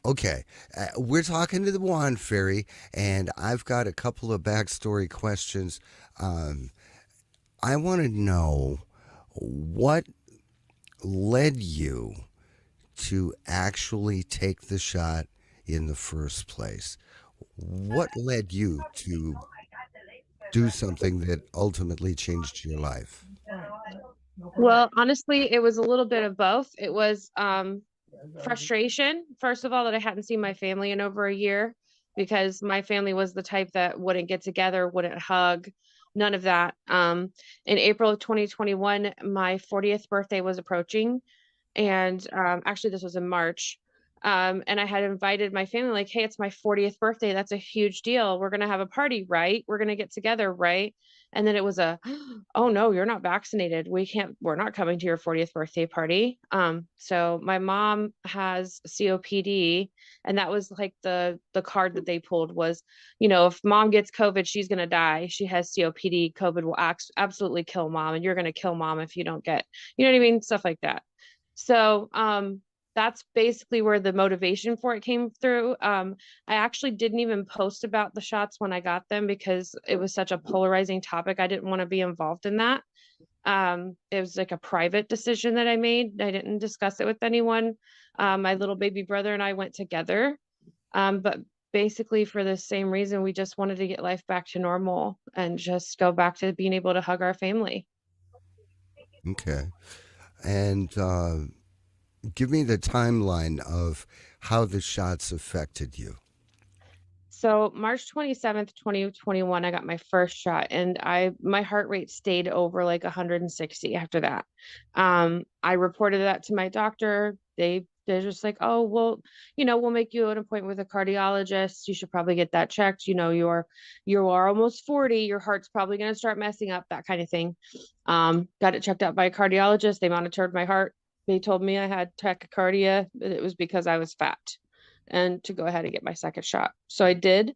Okay, we're talking to the Wand Fairy, and I've got a couple of backstory questions. Um, I want to know what led you to actually take the shot in the first place. What led you to do something that ultimately changed your life? Well, honestly, it was a little bit of both. It was frustration, first of all, that I hadn't seen my family in over a year because my family was the type that wouldn't get together, wouldn't hug, none of that. In April of 2021, my 40th birthday was approaching. And actually, this was in March. And I had invited my family, like, hey, it's my 40th birthday. That's a huge deal. We're going to have a party, right? We're going to get together, right? And then it was a, oh no, you're not vaccinated. We're not coming to your 40th birthday party. So my mom has COPD, and that was like the card that they pulled was, if mom gets COVID, she's gonna die. She has COPD. COVID will absolutely kill mom, and you're gonna kill mom if you don't get, you know what I mean? Stuff like that. So that's basically where the motivation for it came through. I actually didn't even post about the shots when I got them because it was such a polarizing topic. I didn't want to be involved in that. It was like a private decision that I made. I didn't discuss it with anyone. My little baby brother and I went together. But basically, for the same reason, we just wanted to get life back to normal and just go back to being able to hug our family. Okay. And give me the timeline of how the shots affected you. So March 27th, 2021, I got my first shot and my heart rate stayed over like 160 after that. I reported that to my doctor. They're just like, oh, well, we'll make you an appointment with a cardiologist. You should probably get that checked. You are almost 40. Your heart's probably going to start messing up, that kind of thing. Got it checked out by a cardiologist. They monitored my heart. They told me I had tachycardia. It was because I was fat and to go ahead and get my second shot. So I did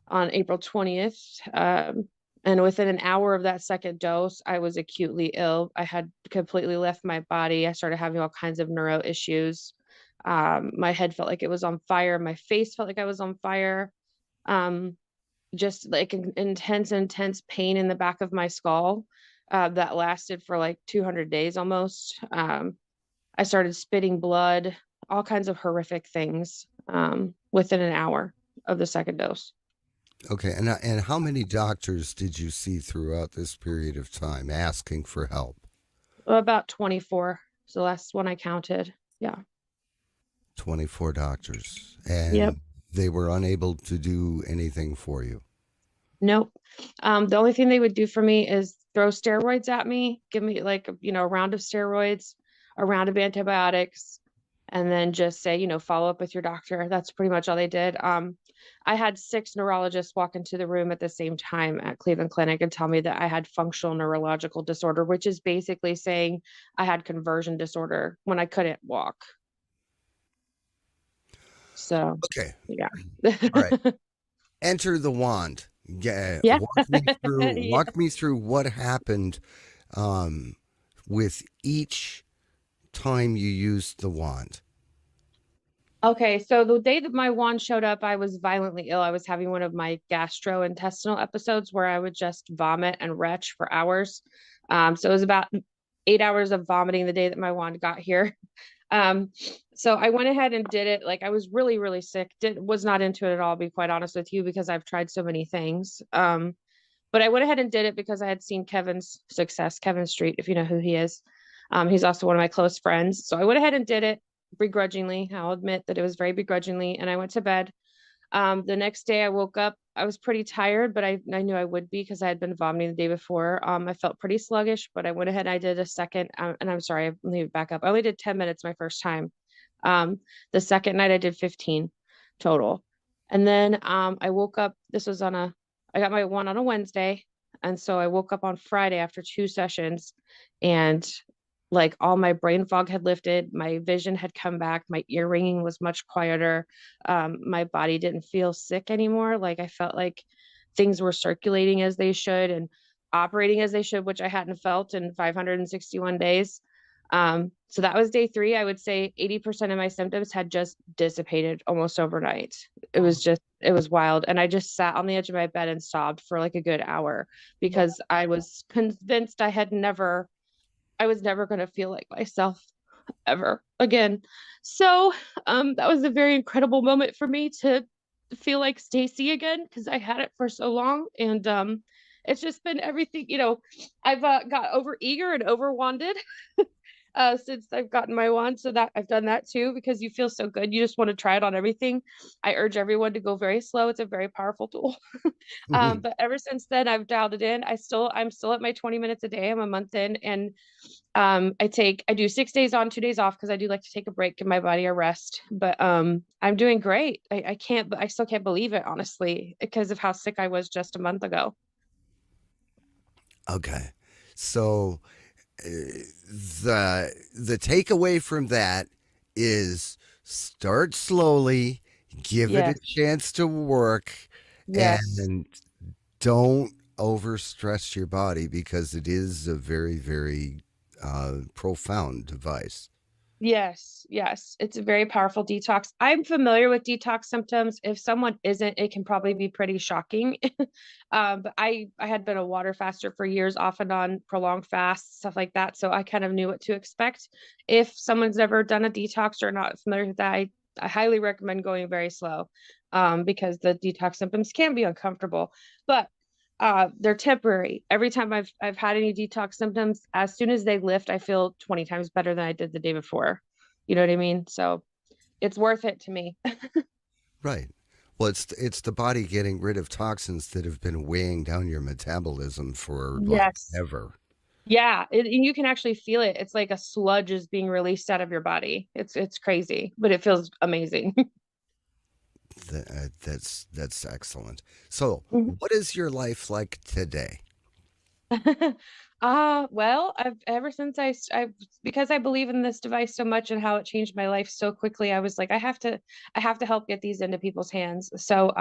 on April 20th. And within an hour of that second dose, I was acutely ill. I had completely left my body. I started having all kinds of neuro issues. My head felt like it was on fire. My face felt like I was on fire. Um, just like an intense pain in the back of my skull that lasted for like 200 days almost. I started spitting blood, all kinds of horrific things within an hour of the second dose. Okay, and how many doctors did you see throughout this period of time asking for help? About 24. So the last one I counted. Yeah. 24 doctors, Yep. and they were unable to do anything for you. Nope. The only thing they would do for me is throw steroids at me, give me like, a round of steroids, a round of antibiotics, and then just say, follow up with your doctor. That's pretty much all they did. I had six neurologists walk into the room at the same time at Cleveland Clinic and tell me that I had functional neurological disorder, which is basically saying I had conversion disorder when I couldn't walk. So, Okay, yeah. all right. Enter the wand. Yeah, Yeah. walk me through. Yeah. Walk me through what happened um, with each time you used the wand. Okay, so the day that my wand showed up, I was violently ill. I was having one of my gastrointestinal episodes where I would just vomit and retch for hours. So it was about 8 hours of vomiting the day that my wand got here. Um, so I went ahead and did it. Like I was really, really sick. Was not into it at all, be quite honest with you, because I've tried so many things. But I went ahead and did it because I had seen Kevin's success, Kevin Street, if you know who he is. He's also one of my close friends. So I went ahead and did it begrudgingly. I'll admit that it was very begrudgingly, and I went to bed. The next day I woke up. I was pretty tired, but I knew I would be because I had been vomiting the day before. I felt pretty sluggish, but I went ahead and I did a second. And I'm sorry, let me back up. I only did 10 minutes my first time. The second night I did 15 total. And then I woke up. I got my one on a Wednesday. And so I woke up on Friday after two sessions and like all my brain fog had lifted, my vision had come back, my ear ringing was much quieter. My body didn't feel sick anymore. Like I felt like things were circulating as they should and operating as they should, which I hadn't felt in 561 days. So that was day 3. I would say 80% of my symptoms had just dissipated almost overnight. It was wild. And I just sat on the edge of my bed and sobbed for like a good hour because I was convinced I was never going to feel like myself ever again. So, that was a very incredible moment for me to feel like Stacy again because I had it for so long. And, it's just been everything, I've got over eager and over wanded since I've gotten my wand. So that I've done that too because you feel so good. You just want to try it on everything. I urge everyone to go very slow. It's a very powerful tool. But ever since then, I've dialed it in. I'm still at my 20 minutes a day. I'm a month in, and I do 6 days on, 2 days off because I do like to take a break, give my body a rest. But I'm doing great. I still can't believe it, honestly, because of how sick I was just a month ago. Okay. So the takeaway from that is start slowly, give it a Yes, chance to work, yes. and don't overstress your body because it is a very, very profound device. Yes, yes. It's a very powerful detox. I'm familiar with detox symptoms. If someone isn't, it can probably be pretty shocking. But I had been a water faster for years, off and on, prolonged fasts, stuff like that. So I kind of knew what to expect. If someone's never done a detox or not familiar with that, I highly recommend going very slow, because the detox symptoms can be uncomfortable. But they're temporary. Every time I've had any detox symptoms, as soon as they lift, I feel 20 times better than I did the day before. You know what I mean? So it's worth it to me. Right. Well, it's the body getting rid of toxins that have been weighing down your metabolism for like Yes. ever. Yeah, and you can actually feel it. It's like a sludge is being released out of your body. It's crazy, but it feels amazing. That's excellent. So, Mhm. what is your life like today? Well, I've ever since I because I believe in this device so much and how it changed my life so quickly, I was like, I have to help get these into people's hands. So,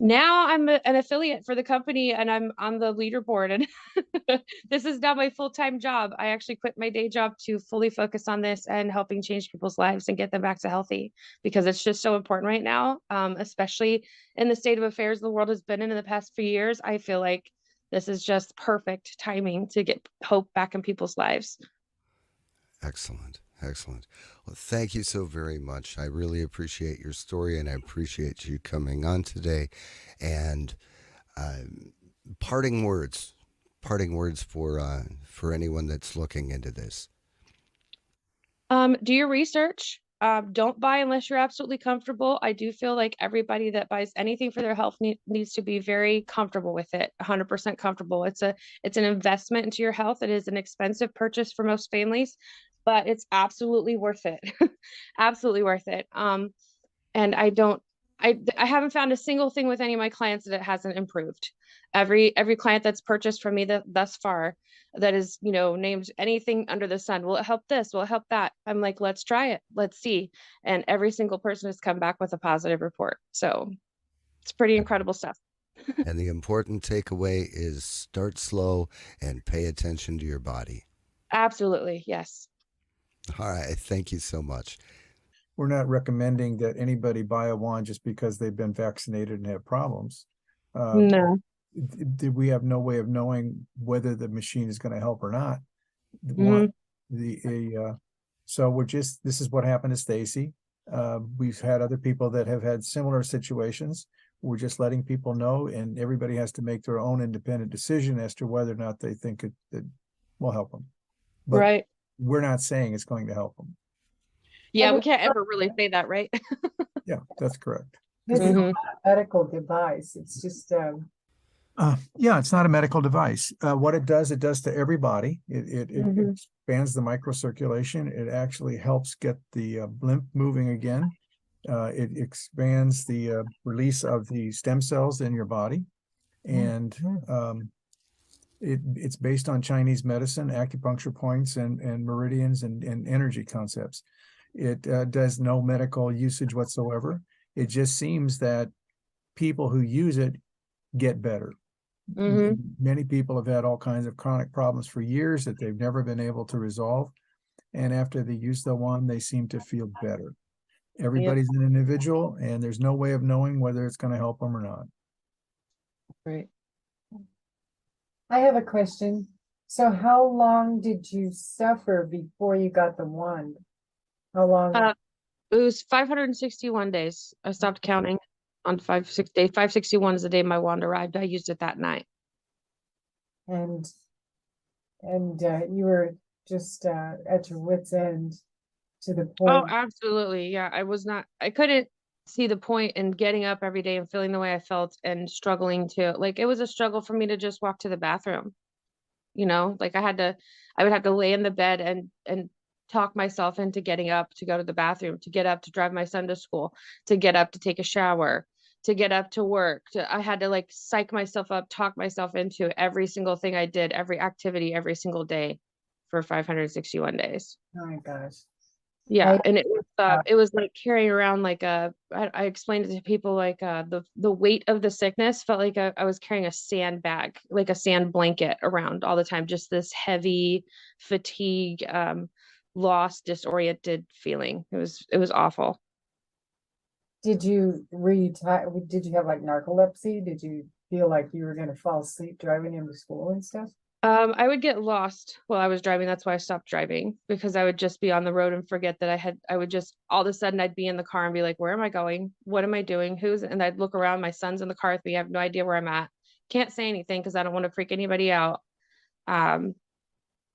now I'm an affiliate for the company and I'm on the leaderboard, and this is now my full-time job. I actually quit my day job to fully focus on this and helping change people's lives and get them back to healthy because it's just so important right now, especially in the state of affairs the world has been in the past few years. I feel like this is just perfect timing to get hope back in people's lives. Excellent. Excellent. Well, thank you so very much. I really appreciate your story and I appreciate you coming on today. And uh, parting words, parting words for anyone that's looking into this. Do your research. Don't buy unless you're absolutely comfortable. I do feel like everybody that buys anything for their health needs to be very comfortable with it, 100% comfortable. It's an investment into your health. It is an expensive purchase for most families, but it's absolutely worth it. Absolutely worth it. And I haven't found a single thing with any of my clients that it hasn't improved. Every client that's purchased from me thus far that is, named anything under the sun, will it help this, will it help that, I'm like, let's try it, let's see. And every single person has come back with a positive report, so it's pretty incredible stuff. And the important takeaway is start slow and pay attention to your body. Absolutely, yes. All right. Thank you so much. We're not recommending that anybody buy a wand just because they've been vaccinated and have problems. No. We have no way of knowing whether the machine is going to help or not. Hmm. So this is what happened to Stacy. We've had other people that have had similar situations. We're just letting people know, and everybody has to make their own independent decision as to whether or not they think it will help them. But Right. we're not saying it's going to help them. Yeah, we can't ever really say that, right? Yeah, that's correct. It's Mhm. not a medical device. It's just Yeah, it's not a medical device. What it does to everybody. It Mhm. expands the microcirculation. It actually helps get the lymph moving again. It expands the release of the stem cells in your body, and it's based on Chinese medicine, acupuncture points, and meridians and energy concepts. It does no medical usage whatsoever. It just seems that people who use it get better. Mhm. Many people have had all kinds of chronic problems for years that they've never been able to resolve. and after they use the wand, they seem to feel better. Everybody's an individual, and there's no way of knowing whether it's going to help them or not. Right. I have a question. So how long did you suffer before you got the wand? How long? It was 561 days. I stopped counting on 560 day. 561 is the day my wand arrived. I used it that night. And you were just at your wit's end to the Oh, point. absolutely. Yeah. I couldn't see the point in getting up every day and feeling the way I felt and struggling to, like, it was a struggle for me to just walk to the bathroom. Like I would have to lay in the bed and talk myself into getting up to go to the bathroom, to get up to drive my son to school, to get up to take a shower, to get up to work. I had to like psych myself up, talk myself into every single thing I did, every activity, every single day for 561 days. Oh my gosh. Yeah, I- and it was like carrying around like I explained it to people like the weight of the sickness felt like I was carrying a sandbag, like a sand blanket around all the time, just this heavy fatigue, lost, disoriented feeling. It was awful. Did you did you have like narcolepsy? Did you feel like you were gonna fall asleep driving him to school and stuff? I would get lost while I was driving. That's why I stopped driving, because I would just be on the road and forget that I would just, all of a sudden I'd be in the car and be like, where am I going? What am I doing? And I'd look around, my son's in the car with me. I have no idea where I'm at. Can't say anything because I don't want to freak anybody out. Um,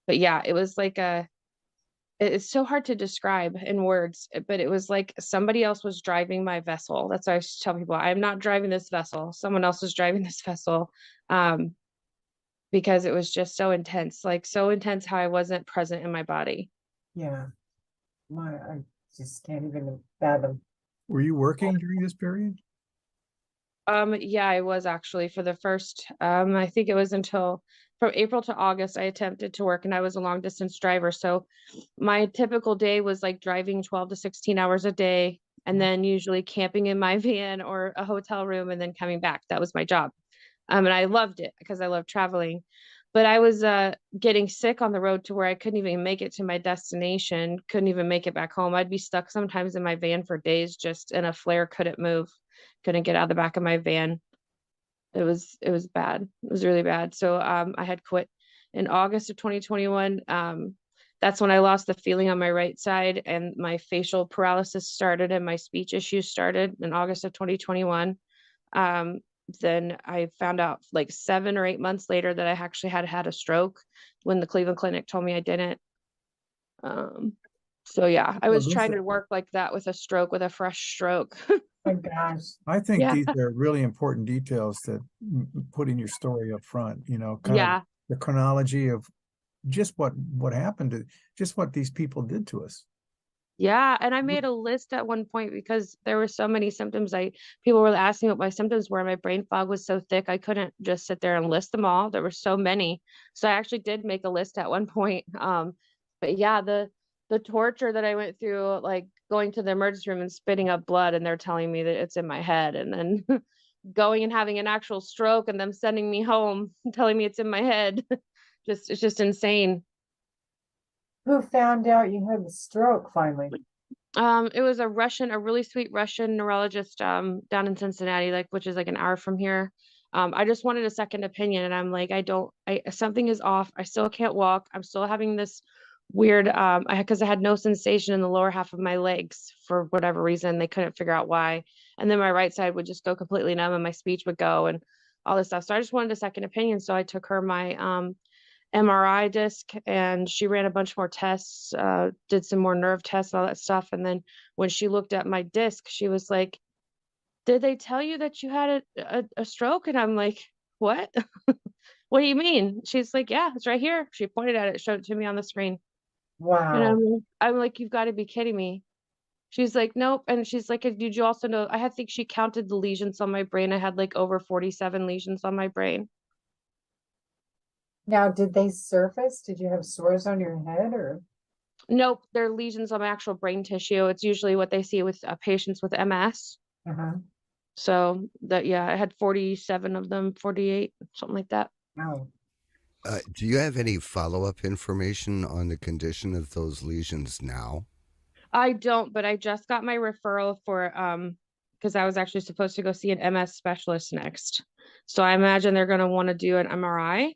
but yeah, it was like it's so hard to describe in words, but it was like somebody else was driving my vessel. That's why I tell people, I am not driving this vessel. Someone else is driving this vessel. Because it was just so intense, like so intense how I wasn't present in my body. Yeah. I just can't even fathom. Were you working during this period? Yeah, I was actually for the first, I think it was until from April to August, I attempted to work and I was a long distance driver. So my typical day was like driving 12 to 16 hours a day and then usually camping in my van or a hotel room and then coming back. That was my job. And I loved it because I love traveling. But I was getting sick on the road to where I couldn't even make it to my destination, couldn't even make it back home. I'd be stuck sometimes in my van for days, just in a flare, couldn't move, couldn't get out of the back of my van. It was bad. It was really bad. So I had quit in August of 2021. That's when I lost the feeling on my right side and my facial paralysis started and my speech issues started in August of 2021. Um, then I found out like 7 or 8 months later that I actually had a stroke when the Cleveland Clinic told me I didn't. So yeah, I Well, was trying to work like that with a stroke, with a fresh stroke. My gosh. I think Yeah. these are really important details to put in your story up front, kind Yeah. of the chronology of just what happened to just what these people did to us. Yeah, and I made a list at one point because there were so many symptoms. People were asking what my symptoms were. My brain fog was so thick I couldn't just sit there and list them all. There were so many. So I actually did make a list at one point. But yeah, the torture that I went through, like going to the emergency room and spitting up blood and they're telling me that it's in my head, and then going and having an actual stroke and them sending me home telling me it's in my head. It's just insane. Who found out you had the stroke finally? It was a really sweet Russian neurologist, down in Cincinnati, like, which is like an hour from here. I just wanted a second opinion and I'm like, something is off. I still can't walk. I'm still having this weird, because I had no sensation in the lower half of my legs for whatever reason. They couldn't figure out why. And then my right side would just go completely numb and my speech would go and all this stuff. So I just wanted a second opinion. So I took her my, MRI disc and she ran a bunch more tests, did some more nerve tests, all that stuff. And then when she looked at my disc, she was like, did they tell you that you had a stroke? And I'm like, what? What do you mean? She's like, yeah, it's right here. She pointed at it, showed it to me on the screen. And Wow. I'm like, you've got to be kidding me. She's like, nope. And she's like, did you also know? Think she counted the lesions on my brain. I had like over 47 lesions on my brain. Now, did they surface? Did you have sores on your head or? Nope, they're lesions on my actual brain tissue. It's usually what they see with patients with MS. Uh-huh. So that, yeah, I had 47 of them, 48, something like that. Oh. Do you have any follow-up information on the condition of those lesions now? I don't, but I just got my referral for because I was actually supposed to go see an MS specialist next. So I imagine they're going to want to do an MRI.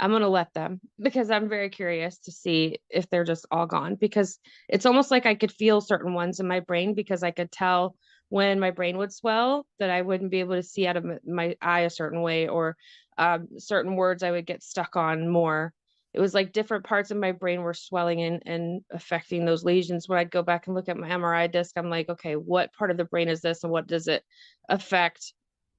I'm going to let them because I'm very curious to see if they're just all gone because it's almost like I could feel certain ones in my brain because I could tell when my brain would swell that I wouldn't be able to see out of my eye a certain way or certain words I would get stuck on more. It was like different parts of my brain were swelling and affecting those lesions. When I'd go back and look at my MRI disc, I'm like, okay, what part of the brain is this and what does it affect?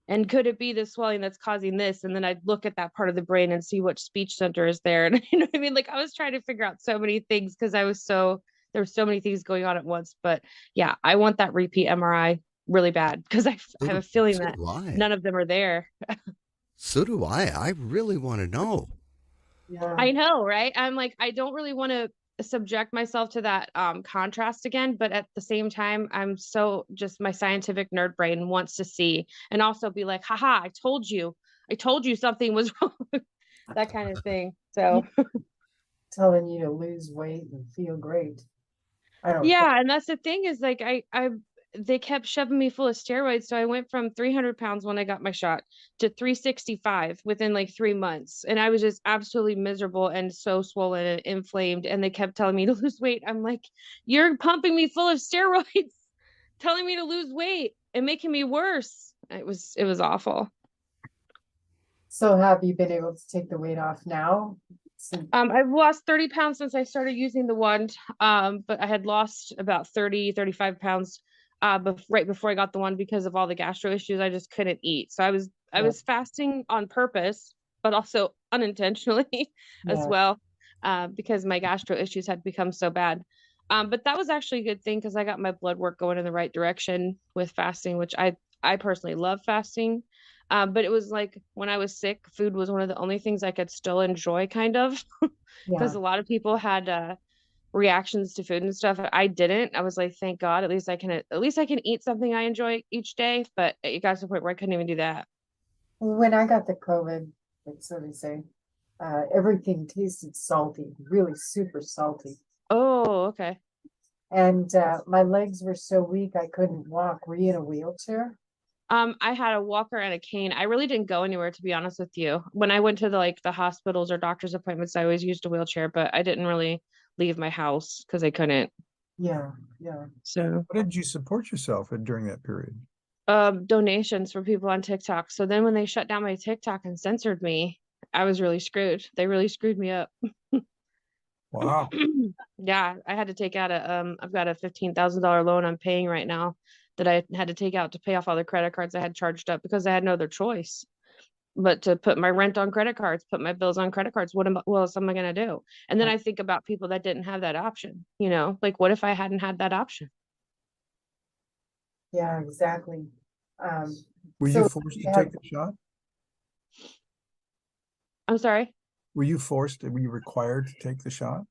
And could it be the swelling that's causing this? And then I'd look at that part of the brain and see which speech center is there. And you know what I mean? Like I was trying to figure out so many things because there were so many things going on at once. But yeah, I want that repeat MRI really bad because I have a feeling So that do I. none of them are there. So do I. I really want to know. Yeah. I know, right? I'm like, I don't really want to subject myself to that contrast again, but at the same time, I'm so just my scientific nerd brain wants to see and also be like, haha, I told you something was wrong, that kind of thing. So Telling you to lose weight and feel great. I don't. yeah, and that's the thing is like they kept shoving me full of steroids. So I went from 300 pounds when I got my shot to 365 within like 3 months. And I was just absolutely miserable and so swollen and inflamed. And they kept telling me to lose weight. I'm like, you're pumping me full of steroids, telling me to lose weight and making me worse. It was awful. So have you been able to take the weight off now? I've lost 30 pounds since I started using the wand. But I had lost about 35 pounds right before I got the one because of all the gastro issues. I just couldn't eat. So I Yeah. was fasting on purpose, but also unintentionally as Yeah. well, because my gastro issues had become so bad. But that was actually a good thing because I got my blood work going in the right direction with fasting, which I personally love fasting. But it was like when I was sick, food was one of the only things I could still enjoy, kind of, Yeah. because a lot of people had reactions to food and stuff. I didn't. I was like, thank God, at least I can eat something I enjoy each day. But it got to the point where I couldn't even do that. When I got the COVID, like so they say, everything tasted salty, really super salty. Oh, okay. And my legs were so weak I couldn't walk. Were you in a wheelchair? I had a walker and a cane. I really didn't go anywhere, to be honest with you. When I went to the hospitals or doctor's appointments, I always used a wheelchair, but I didn't really leave my house because I couldn't. Yeah, yeah. So How did you support yourself during that period? donations for people on TikTok. So then when they shut down my TikTok and censored me, I was really screwed. They really screwed me up. Wow. Yeah, I had to take out I've got a $15,000 loan I'm paying right now that I had to take out to pay off all the credit cards I had charged up because I had no other choice but to put my rent on credit cards, put my bills on credit cards. What else am I going to do? And then I think about people that didn't have that option, like what if I hadn't had that option? Yeah, exactly. Were you So forced to you take have- the shot? I'm sorry. Were you required to take the shot?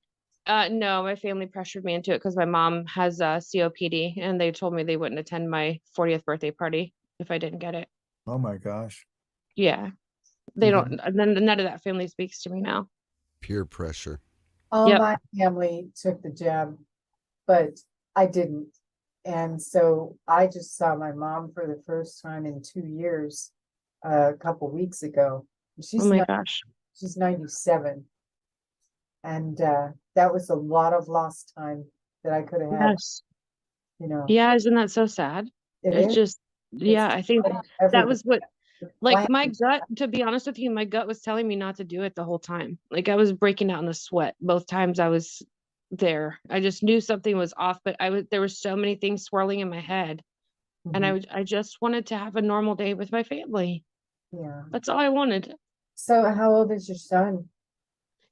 No, my family pressured me into it because my mom has COPD and they told me they wouldn't attend my 40th birthday party if I didn't get it. Oh my gosh. Yeah. They Mhm. don't, and then none of that family speaks to me now. Peer pressure. all Yep. my family took the jab, but I didn't. And so I just saw my mom for the first time in 2 years, a couple weeks ago. Oh my gosh. She's 97. And that was a lot of lost time that I could have had, Yes. you. Yeah, isn't that so sad? It It's is. just, yeah, I think that Everybody was what, like my planned. gut, to be honest with you, my gut was telling me not to do it the whole time. Like I was breaking out in the sweat both times I was there. I just knew something was off, but there were so many things swirling in my head. And Mhm. I just wanted to have a normal day with my family. Yeah. That's all I wanted. So how old is your son?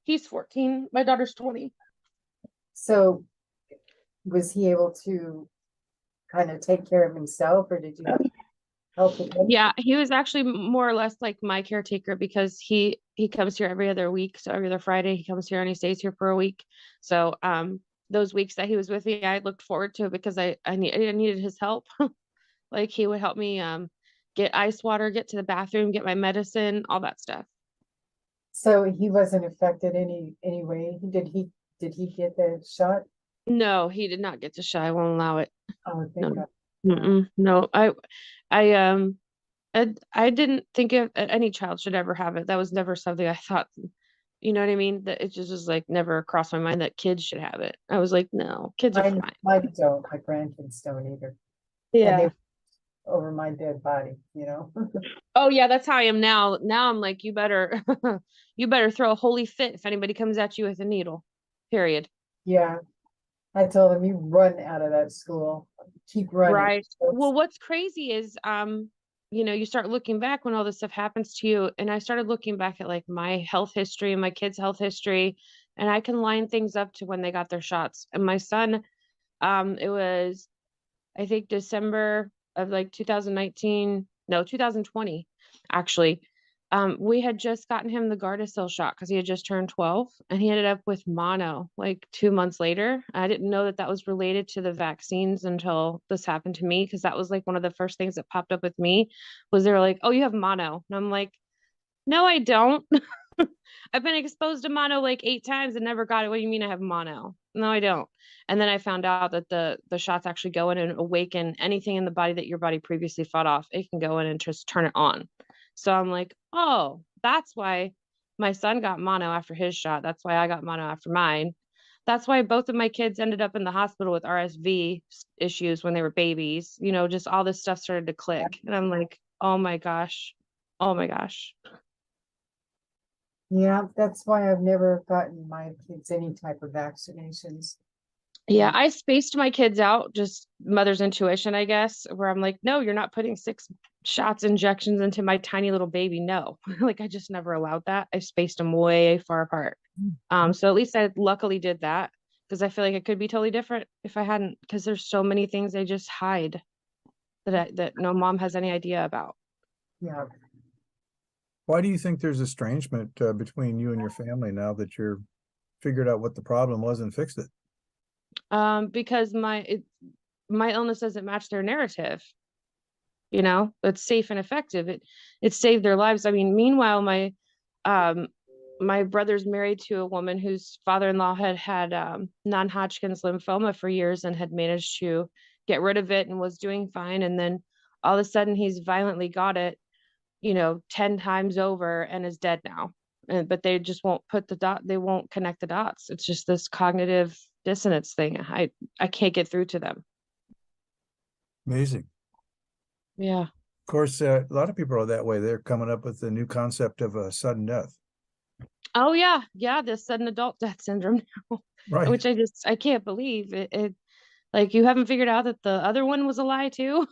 He's 14. My daughter's 20. So was he able to kind of take care of himself, or did you have help with him? Yeah, he was actually more or less like my caretaker because he comes here every other week. So every other Friday he comes here and he stays here for a week. So those weeks that he was with me, I looked forward to it because I needed his help. Like he would help me get ice water, get to the bathroom, get my medicine, all that stuff. So he wasn't affected anyway. Did he get the shot? No, he did not get to shot. I won't allow it. Oh, No. thank God. No, I I didn't think any child should ever have it. That was never something I thought, you know what I mean? That it just was like never crossed my mind that kids should have it. I was like, no, kids are fine. Mine don't. My grandkids don't either. And they over my dead body, you know. Oh yeah, that's how I am now. Now I'm like, you better you better throw a holy fit if anybody comes at you with a needle. Period. Yeah. I told them, you run out of that school. Keep running. Right. Well, what's crazy is you know, you start looking back when all this stuff happens to you, and I started looking back at like my health history and my kids' health history, and I can line things up to when they got their shots. And my son, it was I think December of like 2019, no, 2020, actually. We had just gotten him the Gardasil shot because he had just turned 12, and he ended up with mono like 2 months later. I didn't know that that was related to the vaccines until this happened to me, because that was like one of the first things that popped up with me was they were like, oh, you have mono. And I'm like, no, I don't. I've been exposed to mono like 8 times and never got it. What do you mean I have mono? No, I don't. And then I found out that the shots actually go in and awaken anything in the body that your body previously fought off. It can go in and just turn it on. So I'm like, oh, that's why my son got mono after his shot. That's why I got mono after mine. That's why both of my kids ended up in the hospital with RSV issues when they were babies. You know, just all this stuff started to click. And I'm like, oh my gosh. Oh my gosh. Yeah, that's why I've never gotten my kids any type of vaccinations. Yeah, I spaced my kids out, just mother's intuition, I guess, where I'm like, no, you're not putting 6 shots, injections into my tiny little baby. No, like I just never allowed that. I spaced them way far apart. So at least I luckily did that, because I feel like it could be totally different if I hadn't, because there's so many things they just hide that no mom has any idea about. Yeah. Why do you think there's estrangement between you and your family now that you're figured out what the problem was and fixed it? Because my illness doesn't match their narrative. You know, it's safe and effective. It saved their lives. I mean, meanwhile, um my brother's married to a woman whose father-in-law had non-Hodgkin's lymphoma for years and had managed to get rid of it and was doing fine. And then all of a sudden he's violently got it, you know, 10 times over and is dead now. But they just won't put they won't connect the dots. It's just this cognitive dissonance thing. I can't get through to them. Amazing. Yeah. Of course, a lot of people are that way. They're coming up with the new concept of a sudden death. Oh yeah, the sudden adult death syndrome now, Right. which I can't believe it. Like, you haven't figured out that the other one was a lie too.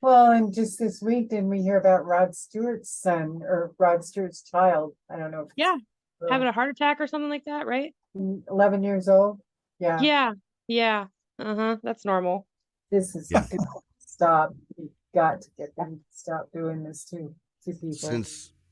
Well, and just this week, didn't we hear about Rod Stewart's son or Rod Stewart's child? I don't know if Yeah, it's having a heart attack or something like that, right? 11 years old. Yeah, Yeah. That's normal. this is Yeah. stop. You got to get them to stop doing this to people.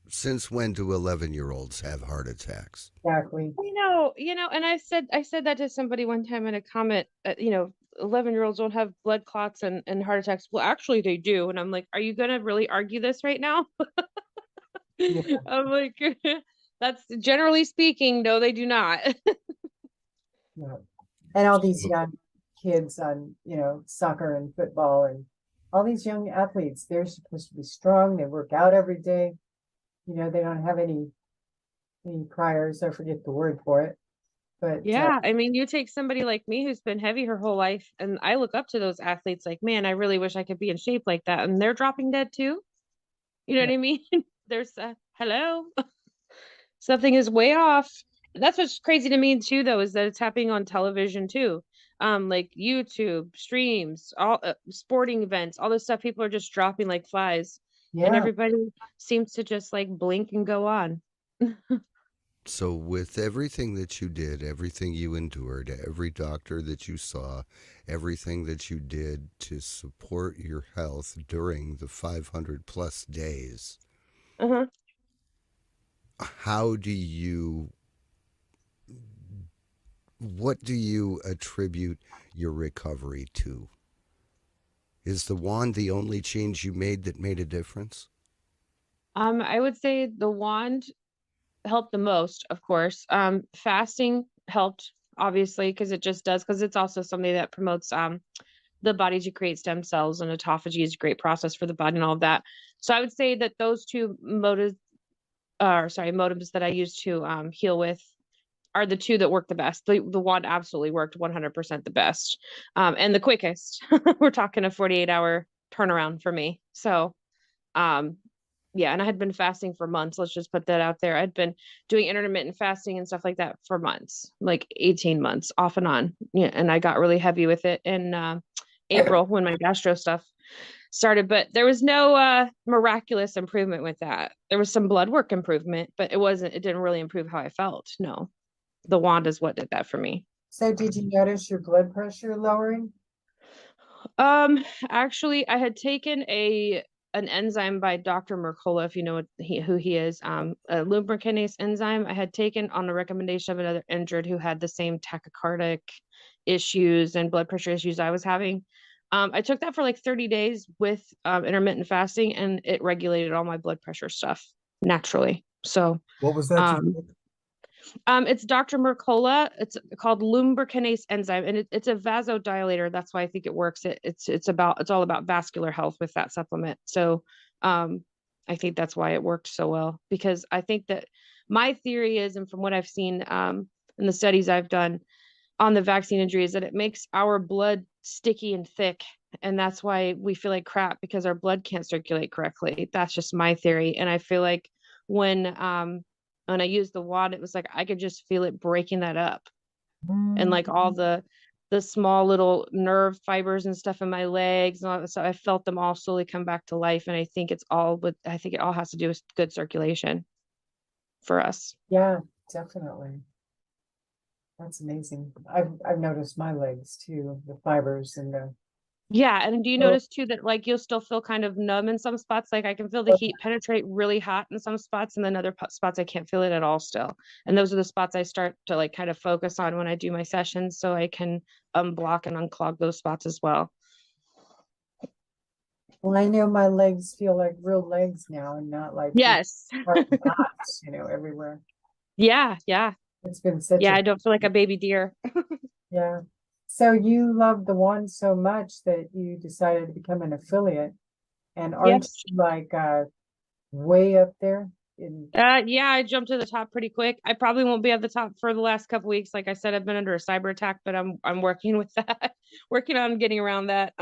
Since when do 11-year-olds have heart attacks? Exactly. And I said that to somebody one time in a comment. 11-year-olds don't have blood clots and heart attacks. Well, actually, they do. And I'm like, are you gonna really argue this right now? Yeah. I'm like, that's generally speaking, no, they do not. Yeah. And all these young kids on, soccer and football and all these young athletes, they're supposed to be strong. They work out every day. They don't have any priors. I forget the word for it. But Yeah, I mean, you take somebody like me who's been heavy her whole life, and I look up to those athletes like, man, I really wish I could be in shape like that. And they're dropping dead too. You know what I mean? There's hello. Something is way off. That's what's crazy to me too, though, is that it's happening on television too. Like YouTube streams, all sporting events, all this stuff. People are just dropping like flies, and everybody seems to just like blink and go on. So with everything that you did, everything you endured, every doctor that you saw, everything that you did to support your health during the 500 plus days, what do you attribute your recovery to? Is the wand the only change you made that made a difference? I would say the wand helped the most, of course. Fasting helped obviously because it just does, because it's also something that promotes the body to create stem cells, and autophagy is a great process for the body and all of that. So I would say that those two motives that I use to heal with are the two that work the best. The one absolutely worked 100% the best, and the quickest. We're talking a 48-hour turnaround for me. So, yeah, and I had been fasting for months. Let's just put that out there. I'd been doing intermittent fasting and stuff like that for months, like 18 months off and on. Yeah, and I got really heavy with it in April when my gastro stuff started, but there was no miraculous improvement with that. There was some blood work improvement, but it didn't really improve how I felt. No, the wand is what did that for me. So did you notice your blood pressure lowering? Actually, I had taken an enzyme by Dr. Mercola, if you know who he is, a lubricanase enzyme I had taken on the recommendation of another injured who had the same tachycardic issues and blood pressure issues I was having. I took that for like 30 days with intermittent fasting, and it regulated all my blood pressure stuff naturally. So, What was that? um, it's Dr. Mercola. It's called lubricanase enzyme, and it's a vasodilator. That's why I think it works. It's all about vascular health with that supplement. So, I think that's why it worked so well, because I think that my theory is, and from what I've seen in the studies I've done on the vaccine injury, is that it makes our blood sticky and thick, and that's why we feel like crap, because our blood can't circulate correctly. That's just my theory, and I feel like when I used the wand, it was like I could just feel it breaking that up, and like all the small little nerve fibers and stuff in my legs and all that. So I felt them all slowly come back to life, and I think it all has to do with good circulation for us. Yeah, definitely. That's amazing. I've noticed my legs too, the fibers and the Yeah, and do you Oh. notice too that like you'll still feel kind of numb in some spots? Like I can feel the heat penetrate really hot in some spots, and then other spots I can't feel it at all still. And those are the spots I start to like kind of focus on when I do my sessions, so I can unblock and unclog those spots as well. Well, I know my legs feel like real legs now and not like these Yes. hard knots, everywhere. Yeah, yeah. It's been such Yeah, a I don't feel like a baby deer. yeah. So you love the one so much that you decided to become an affiliate, and aren't Yes. you like way up there in Yeah, I jumped to the top pretty quick. I probably won't be at the top for the last couple weeks. Like I said, I've been under a cyber attack, but I'm working with that, working on getting around that.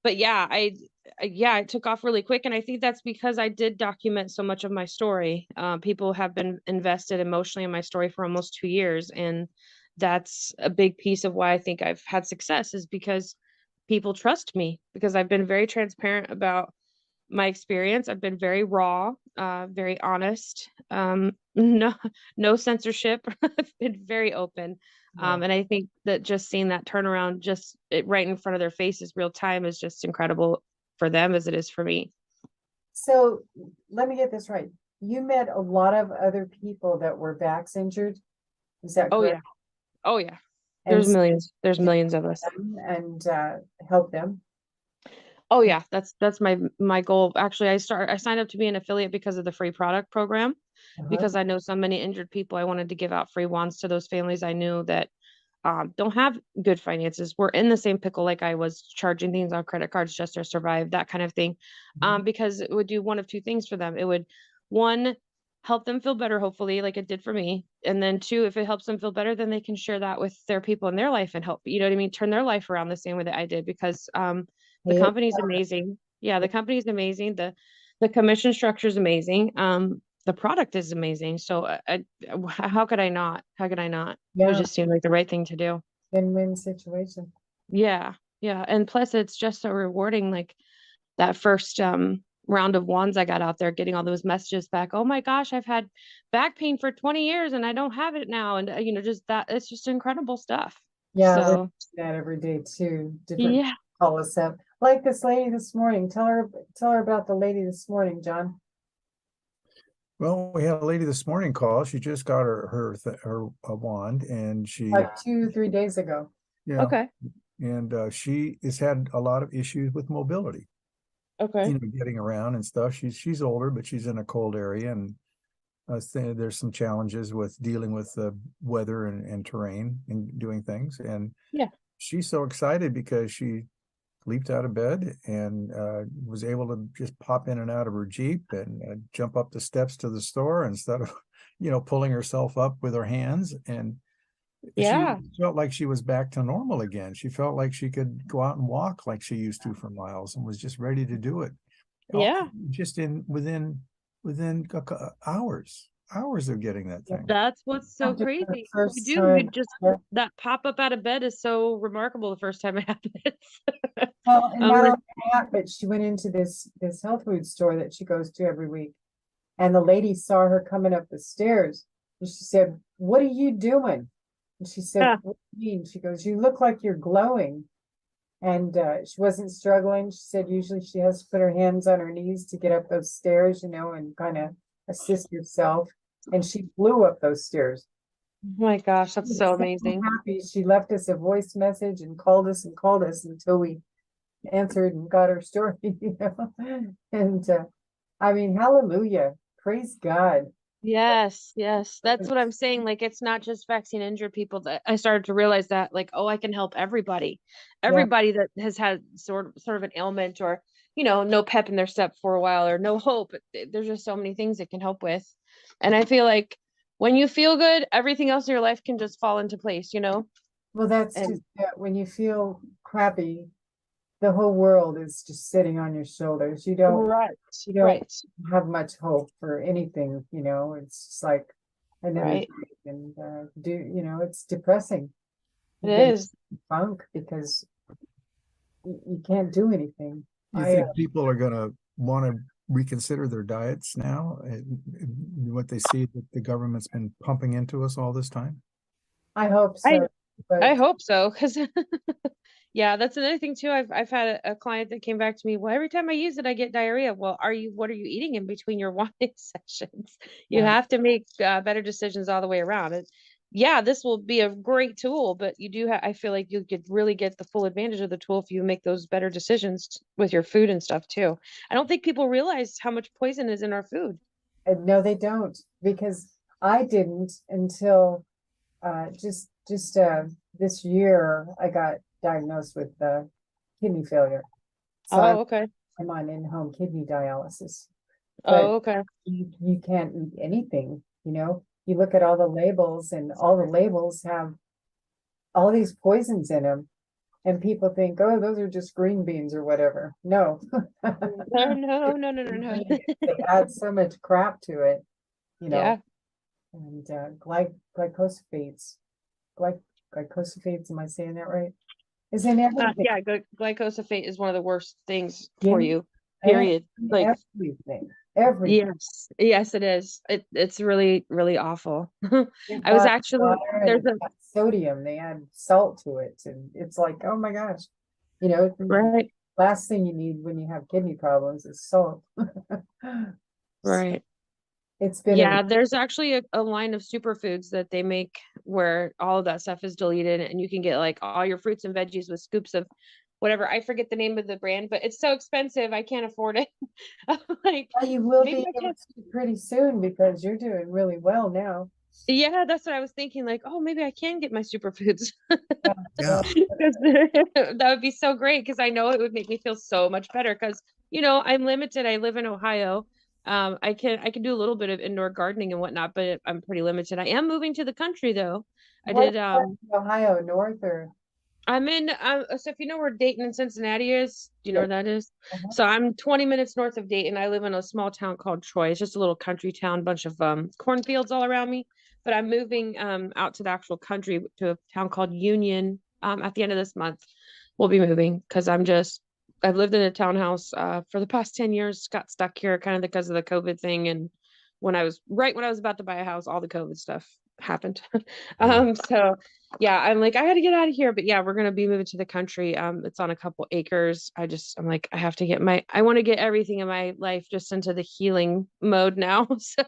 But yeah, I took off really quick, and I think that's because I did document so much of my story. People have been invested emotionally in my story for almost 2 years, and that's a big piece of why I think I've had success, is because people trust me, because I've been very transparent about my experience. I've been very raw, very honest, no censorship. I've been very open. And I think that just seeing that turnaround right in front of their faces real time is just incredible for them as it is for me. So let me get this right. You met a lot of other people that were vax injured. Is that Oh correct? yeah. Oh yeah. And There's so millions. There's millions of us. and help them. Oh yeah, that's my goal. Actually, I signed up to be an affiliate because of the free product program, because I know so many injured people. I wanted to give out free wands to those families I knew that don't have good finances. We're in the same pickle, like I was, charging things on credit cards just to survive, that kind of thing. Because it would do one of two things for them. It would, one, help them feel better, hopefully, like it did for me. And then two, if it helps them feel better, then they can share that with their people in their life and help, you know what I mean? Turn their life around the same way that I did, because the Yeah. company's amazing. Yeah, the company's amazing. The commission structure is amazing. The product is amazing. So how could I not? How could I not? It Yeah, just seemed like the right thing to do. win-win situation. Yeah. Yeah. And plus it's just so rewarding. Like that first round of wands I got out there, getting all those messages back. Oh my gosh, I've had back pain for 20 years and I don't have it now. And just that, it's just incredible stuff. Yeah, we're So doing that every day too. Different yeah. call us up. Like this lady this morning. Tell her about the lady this morning, John. Well, we had a lady this morning call. She just got her wand, and she Like 2-3 days ago. yeah, Okay. and she has had a lot of issues with mobility. Okay. Getting around and stuff. She's older, but she's in a cold area, and there's some challenges with dealing with the weather and terrain and doing things. And Yeah. she's so excited because she leaped out of bed and was able to just pop in and out of her Jeep and jump up the steps to the store instead of, pulling herself up with her hands. And Yeah. she felt like she was back to normal again. She felt like she could go out and walk like she used to for miles and was just ready to do it. Yeah. Just within hours of getting that thing. That's what's so After the crazy. first You time, just, yeah. that pop up out of bed is so remarkable the first time it happens. Well, and I'm not like, only that, but she went into this health food store that she goes to every week. And the lady saw her coming up the stairs and she said, "What are you doing?" And she said, Yeah. "What do you mean?" She goes, "You look like you're glowing." And she wasn't struggling. She said usually she has to put her hands on her knees to get up those stairs, and kind of assist herself. And she flew up those stairs. oh my gosh, She that's was so so amazing. happy. She left us a voice message and called us until we answered and got her story, And I mean, hallelujah. Praise God. Yes, yes. That's what I'm saying. Like, it's not just vaccine injured people that I started to realize that, like, oh, I can help everybody. Yeah. Everybody that has had sort of an ailment or, no pep in their step for a while or no hope. There's just so many things it can help with. And I feel like when you feel good, everything else in your life can just fall into place. Well, that's And just when you feel crappy, the whole world is just sitting on your shoulders. You don't right. have much hope for anything, It's just like another Right. day and it's depressing. It You get is. funk because you can't do anything. You think people are going to want to reconsider their diets now, what they see that the government's been pumping into us all this time? I hope I so, but I hope so, because yeah, that's another thing too. I've had a client that came back to me. Well, every time I use it, I get diarrhea. Well, what are you eating in between your wanding sessions? You Yeah. have to make better decisions all the way around. Yeah, this will be a great tool, but you do have. I feel like you could really get the full advantage of the tool if you make those better decisions with your food and stuff too. I don't think people realize how much poison is in our food. no, they don't, because I didn't until just this year I got diagnosed with kidney failure. So Oh, okay. I'm on in-home kidney dialysis. But Oh, okay. you can't eat anything, You look at all the labels and all the labels have all these poisons in them. And people think, oh, those are just green beans or whatever. No. No, no, no, no, no, no. They add so much crap to it, Yeah. and glycosaphates, glycosaphates, am I saying that right? Is in everything. Yeah, glycosaphate is one of the worst things Yeah. for you, And period. Like, everything. yes, it is. It's really, really awful. In I was hot actually, water, and there's it's a, got sodium, they add salt to it, and it's like, oh my gosh, the right, last thing you need when you have kidney problems is salt. right. It's been Yeah, there's actually a line of superfoods that they make where all of that stuff is deleted and you can get like all your fruits and veggies with scoops of whatever. I forget the name of the brand, but it's so expensive, I can't afford it. I'm like, well, you will maybe be I able can. to pretty soon because you're doing really well now. Yeah, that's what I was thinking. Like, oh, maybe I can get my superfoods. Yeah. That would be so great because I know it would make me feel so much better because I'm limited. I live in Ohio. I can do a little bit of indoor gardening and whatnot, but I'm pretty limited. I am moving to the country though. I What did part of Ohio, north or? I'm in so if you know where Dayton and Cincinnati is, do you know Yeah. where that is? Uh-huh. So I'm 20 minutes north of Dayton. I live in a small town called Troy. It's just a little country town, bunch of cornfields all around me. But I'm moving out to the actual country to a town called Union at the end of this month. We'll be moving because I've lived in a townhouse for the past 10 years, got stuck here kind of because of the COVID thing. And when I was about to buy a house, all the COVID stuff happened. So yeah, I'm like, I had to get out of here, but yeah, we're gonna be moving to the country. It's on a couple acres. I'm like, I want to get everything in my life just into the healing mode now. So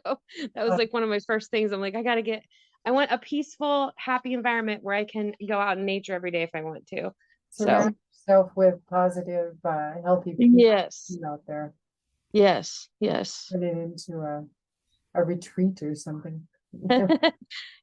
that was like one of my first things. I'm like, I want a peaceful, happy environment where I can go out in nature every day if I want to. So Surround yourself with positive, healthy people yes, out there. yes, yes. Put it into a a retreat or something.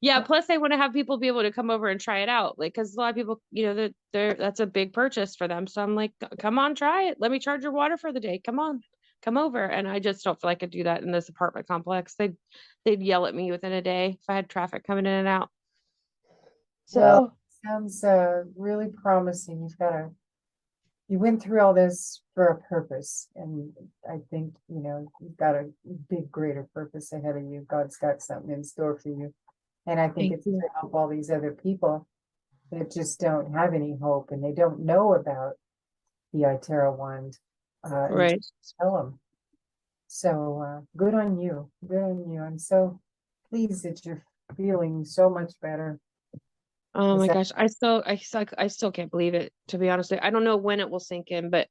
Yeah, plus I want to have people be able to come over and try it out, like, because a lot of people, they're that's a big purchase for them, so I'm like, come on, try it, let me charge your water for the day, come on, come over. And I just don't feel like I could do that in this apartment complex. They'd yell at me within a day if I had traffic coming in and out. Well, So sounds really promising. You went through all this for a purpose, and I think, you've got a big, greater purpose ahead of you. God's got something in store for you. And I think thank it's you. to help all these other people that just don't have any hope and they don't know about the iTerra wand. And Right. just tell them. So good on you. Good on you. I'm so pleased that you're feeling so much better. Oh Is my that gosh, I still can't believe it, to be honest with you. I don't know when it will sink in, but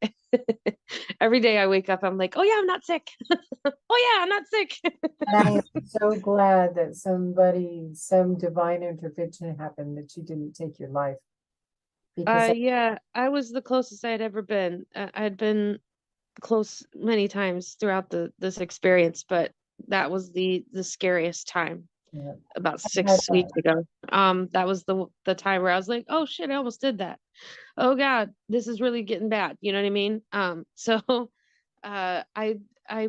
every day I wake up, I'm like, oh yeah, I'm not sick. Oh yeah, I'm not sick. And I am so glad that some divine intervention happened that you didn't take your life. Because Yeah, I was the closest I had ever been. I had been close many times throughout this experience, but that was the scariest time yeah, about I had, 6 weeks ago. That was the time where I was like, oh shit, I almost did that. Oh God, this is really getting bad. You know what I mean? So I I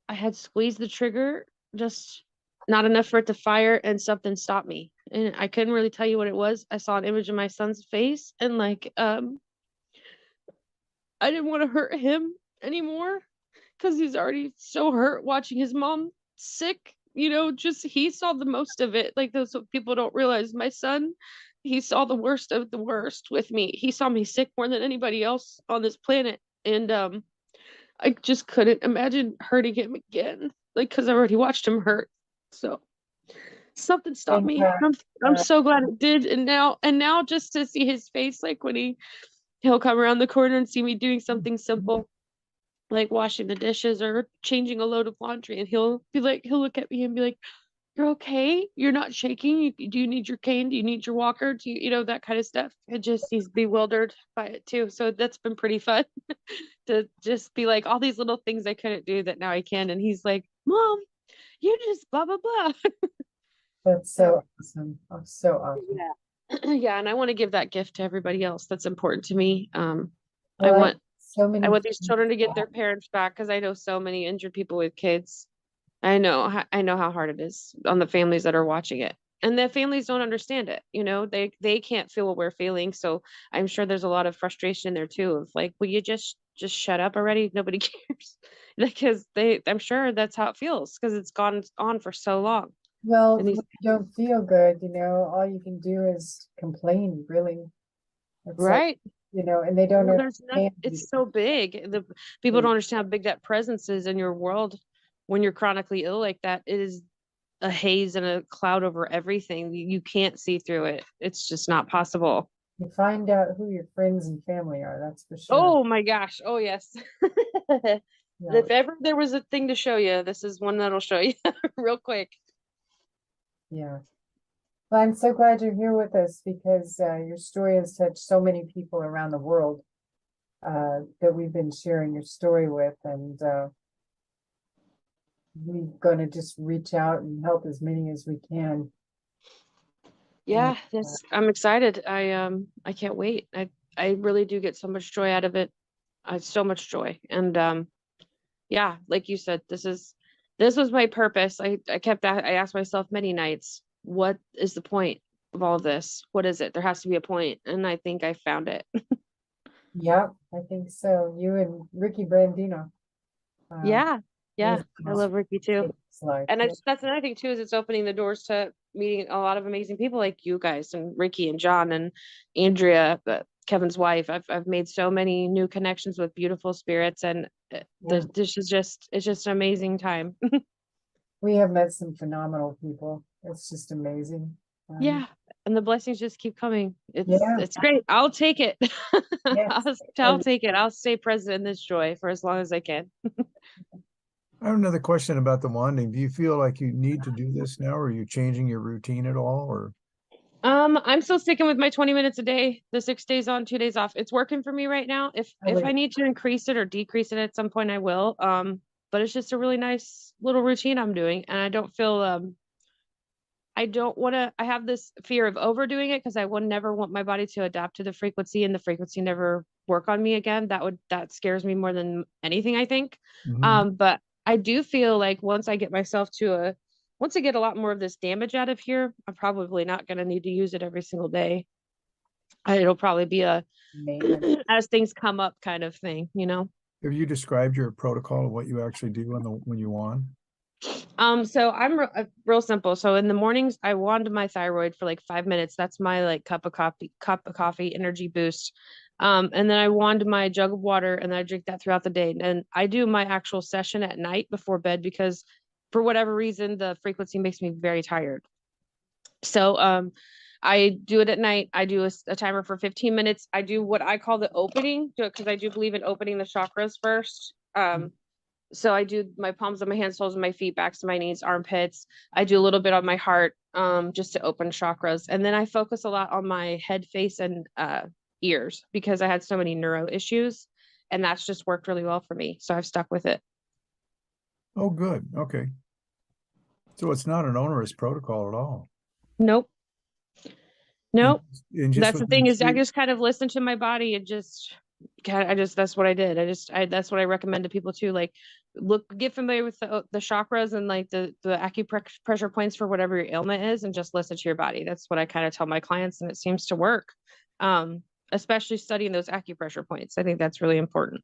I had squeezed the trigger just not enough for it to fire, and something stopped me. And I couldn't really tell you what it was. I saw an image of my son's face, and like I didn't want to hurt him anymore because he's already so hurt watching his mom sick. Just he saw the most of it. Like, that's what people don't realize. My son, he saw the worst of the worst with me. He saw me sick more than anybody else on this planet. And I just couldn't imagine hurting him again. Like, because I already watched him hurt. So something stopped thank me. God. I'm so glad it did. And now just to see his face, like when he'll come around the corner and see me doing something simple, like washing the dishes or changing a load of laundry, and he'll look at me and be like, you're okay, you're not shaking, do you need your cane, do you need your walker, do that kind of stuff. He's bewildered by it too, so that's been pretty fun to just be like all these little things I couldn't do that now I can, and he's like, mom, you just blah blah blah. That's So so awesome. Oh, so awesome. yeah. Yeah, and I want to give that gift to everybody else. That's important to me. I Well, want so many I want these things. children to get their parents back, because I know so many injured people with kids. I know how hard it is on the families that are watching it. And the families don't understand it. They can't feel what we're feeling. So I'm sure there's a lot of frustration in there too, of like, will you just shut up already? Nobody cares. Because I'm sure that's how it feels, because it's gone on for so long. Well, And when these you don't feel good, all you can do is complain, really. It's like, right. and they don't Well, there's not, understand you. it's so big. The people don't understand how big that presence is in your world when you're chronically ill like that. It is a haze and a cloud over everything. You can't see through it. It's just not possible. You find out who your friends and family are, that's for sure. Oh my gosh. Oh yes. Yeah. If ever there was a thing to show you, this is one that'll show you real quick. Yeah. Well, I'm so glad you're here with us, because your story has touched so many people around the world that we've been sharing your story with, and we're going to just reach out and help as many as we can. Yeah, yes, I'm excited. I can't wait. I really do get so much joy out of it. So much joy. And yeah, like you said, this was my purpose. I asked myself many nights, what is the point of all of this? What is it? There has to be a point, and I think I found it. Yeah, I think so. You and Ricky Brandino. Yeah, yeah, With I love Ricky too. his life. And that's another thing too, is it's opening the doors to meeting a lot of amazing people like you guys and Ricky and John and Andrea, Kevin's wife. I've made so many new connections with beautiful spirits, and Yeah. it's just an amazing time. We have met some phenomenal people. It's just amazing. Yeah, and the blessings just keep coming. Yeah. It's great. I'll take it. Yes. I'll take it. I'll stay present in this joy for as long as I can. I have another question about the wanding. Do you feel like you need to do this now, or are you changing your routine at all? Or I'm still sticking with my 20 minutes a day, the 6 days on, 2 days off. It's working for me right now. If I need to increase it or decrease it at some point, I will. but it's just a really nice little routine I'm doing. And I don't feel, I don't want to, I have this fear of overdoing it because I would never want my body to adapt to the frequency and the frequency never work on me again. That scares me more than anything, I think. Mhm. But I do feel like once I get a lot more of this damage out of here, I'm probably not going to need to use it every single day. It'll probably be a Maintenance. as things come up kind of thing, you know? Have you described your protocol of what you actually do when you wand? So I'm real simple. So in the mornings, I wand my thyroid for like 5 minutes. That's my like cup of coffee, energy boost. And then I wand my jug of water and I drink that throughout the day. And I do my actual session at night before bed because for whatever reason, the frequency makes me very tired. So, I do it at night. I do a timer for 15 minutes. I do what I call the opening because I do believe in opening the chakras first. So I do my palms of my hands, soles of my feet, backs of my knees, armpits. I do a little bit on my heart, just to open chakras. And then I focus a lot on my head, face, and ears because I had so many neuro issues. And that's just worked really well for me. So I've stuck with it. Oh, good. Okay. So it's not an onerous protocol at all. Nope. Nope. And just That's the within thing is I two- just kind of listened to my body and just that's what I did. That's what I recommend to people too. Like get familiar with the chakras and like the acupressure points for whatever your ailment is and just listen to your body. That's what I kind of tell my clients and it seems to work. Especially studying those acupressure points. I think that's really important.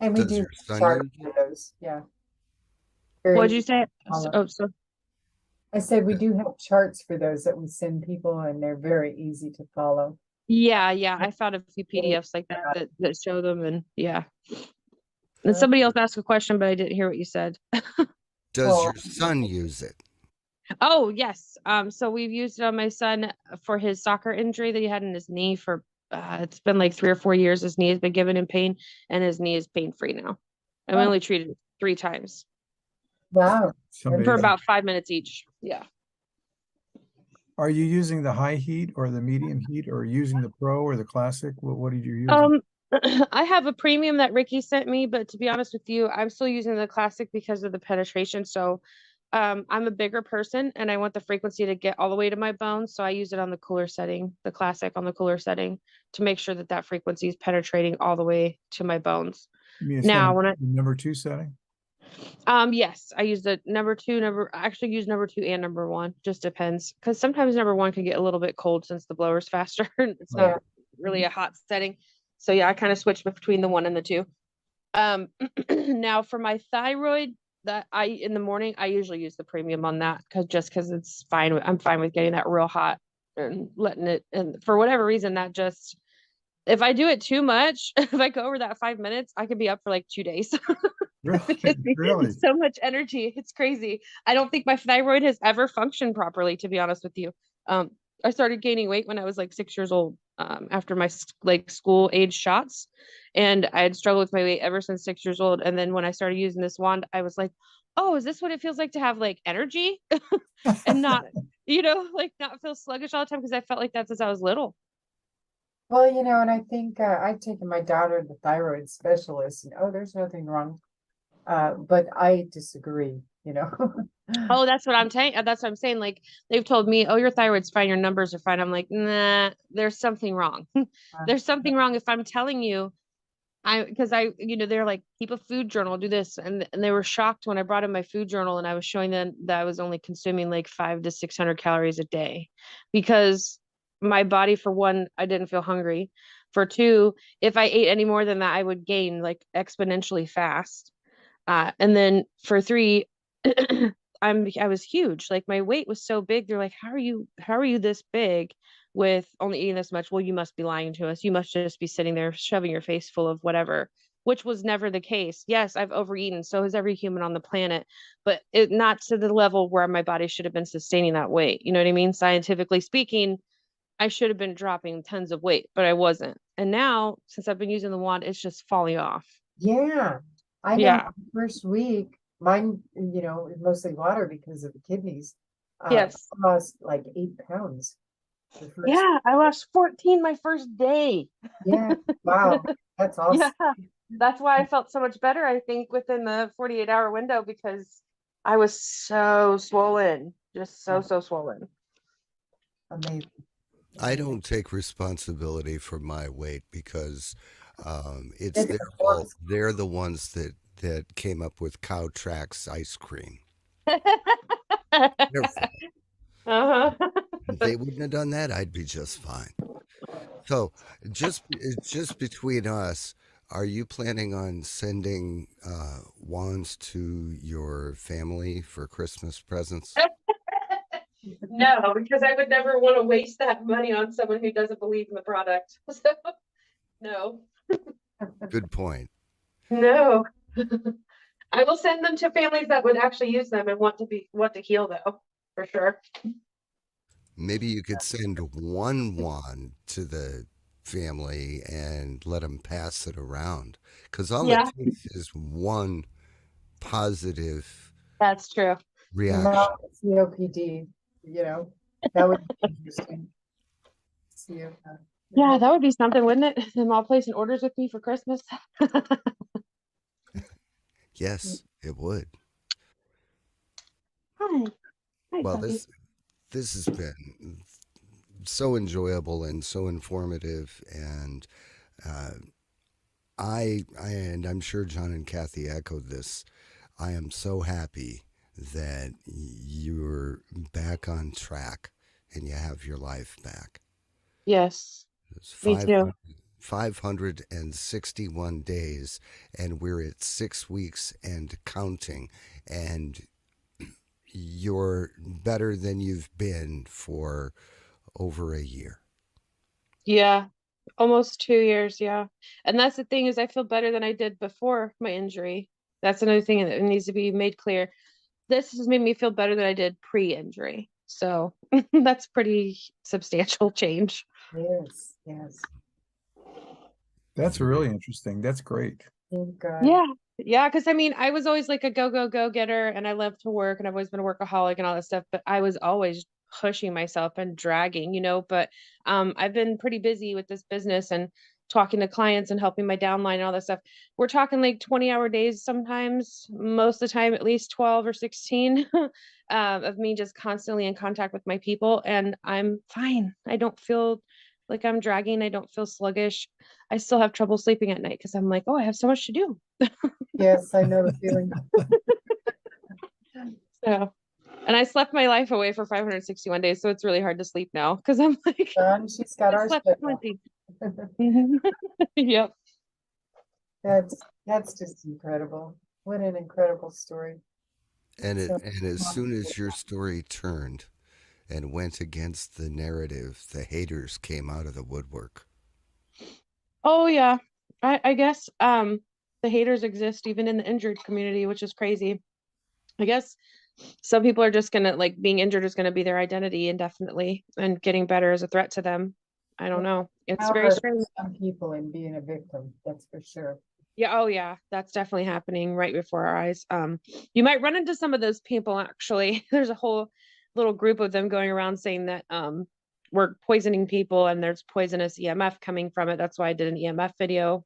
And we Does do your son chart use for those, yeah. Very What'd you easy say? to follow. Oh, so I said we do have charts for those that we send people and they're very easy to follow. yeah. I found a few PDFs like that show them and yeah. And somebody else asked a question, but I didn't hear what you said. Does Well, your son use it? Oh, yes. So we've used it on my son for his soccer injury that he had in his knee for it's been like 3 or 4 years. His knee has been given in pain and his knee is pain free now. And we Oh. only treated it 3 times wow. It's for amazing. about 5 minutes each. Yeah. Are you using the high heat or the medium heat or using the pro or the classic? What did you use? I have a premium that Ricky sent me, but to be honest with you, I'm still using the classic because of the penetration. So I'm a bigger person and I want the frequency to get all the way to my bones. So I use it on the cooler setting, the classic on the cooler setting to make sure that that frequency is penetrating all the way to my bones. You mean it's Now, got when a number 2 setting? yes, I use the I actually use number 2 and number 1, just depends. Cause sometimes number 1 can get a little bit cold since the blower's faster. It's Right. not really a hot setting. So yeah, I kind of switch between the 1 and the 2. Now for my thyroid that in the morning, I usually use the premium on that because it's fine. I'm fine with getting that real hot and letting it, and for whatever reason, if I do it too much, if I go over that 5 minutes, I could be up for like 2 days. Really? Really? So much energy. It's crazy. I don't think my thyroid has ever functioned properly, to be honest with you. I started gaining weight when I was like 6 years old, after my like school age shots. And I had struggled with my weight ever since 6 years old. And then when I started using this wand, I was like, oh, is this what it feels like to have like energy and not, like not feel sluggish all the time? Because I felt like that since I was little. Well, and I think I've taken my daughter to the thyroid specialist and there's nothing wrong. But I disagree, Oh, that's what I'm saying. That's what I'm saying. Like they've told me, oh, your thyroid's fine, your numbers are fine. I'm like, nah, there's something wrong. There's something wrong if I'm telling you because they're like, keep a food journal, do this. And they were shocked when I brought in my food journal and I was showing them that I was only consuming like 500 to 600 calories a day because my body, for one, I didn't feel hungry. For two, if I ate any more than that, I would gain like exponentially fast. And then for 3, I was huge. Like my weight was so big. They're like, how are you this big with only eating this much? Well, you must be lying to us. You must just be sitting there shoving your face full of whatever, which was never the case. Yes, I've overeaten. So has every human on the planet, but not to the level where my body should have been sustaining that weight. You know what I mean? Scientifically speaking, I should have been dropping tons of weight, but I wasn't. And now, since I've been using the wand, it's just falling off. Yeah. I know Yeah. the first week, mine, is mostly water because of the kidneys. Yes. I lost like 8 pounds. Yeah, I lost 14 my first day. Yeah. Wow. That's awesome. Yeah. That's why I felt so much better, I think, within the 48-hour window, because I was so swollen, just so swollen. Amazing. I don't take responsibility for my weight because it's It's their the fault. worst. They're the ones that came up with Cow Tracks ice cream. Their fault. Uh-huh. If they wouldn't have done that, I'd be just fine. So, just between us, are you planning on sending wands to your family for Christmas presents? No, because I would never want to waste that money on someone who doesn't believe in the product. So, no, Good point. no. I will send them to families that would actually use them and want to heal, though, for sure. Maybe you could send one wand to the family and let them pass it around. Because all it Yeah, takes is one positive that's true. reaction. Not COPD, that would be interesting. COPD. Yeah, that would be something, wouldn't it? Them all placing orders with me for Christmas. Yes, it would. Hi. Hi, Well, puppy. this has been so enjoyable and so informative, and uh, and I'm sure John and Kathy echoed this. I am so happy that you're back on track and you have your life back. Yes, It's me too. 561 days, and we're at 6 weeks and counting. And you're better than you've been for over a year. Yeah, almost 2 years. Yeah. And that's the thing, is I feel better than I did before my injury. That's another thing that needs to be made clear. This has made me feel better than I did pre-injury. So that's pretty substantial change. Yes, yes. That's really interesting. That's great. Thank God. Yeah. Yeah. Cause I mean, I was always like a go getter, and I love to work, and I've always been a workaholic and all that stuff, but I was always pushing myself and dragging, but I've been pretty busy with this business and talking to clients and helping my downline and all that stuff. We're talking like 20-hour days sometimes, most of the time at least 12 or 16 of me just constantly in contact with my people, and I'm fine. I don't feel like I'm dragging. I don't feel sluggish. I still have trouble sleeping at night because I'm like, oh, I have so much to do. Yes, I know the feeling. So, and I slept my life away for 561 days, so it's really hard to sleep now because I'm like, She's got I our slept schedule. plenty. Mhm. Yep. That's just incredible. What an incredible story. So, And as soon as your story turned and went against the narrative, the haters came out of the woodwork. Oh yeah. I guess the haters exist even in the injured community, which is crazy. I guess some people are just gonna, like, being injured is gonna be their identity indefinitely, and getting better is a threat to them. I don't know. It's very power for strange. some people in being a victim, that's for sure. Yeah, oh yeah, that's definitely happening right before our eyes. You might run into some of those people actually. There's a whole little group of them going around saying that we're poisoning people and there's poisonous EMF coming from it. That's why I did an EMF video,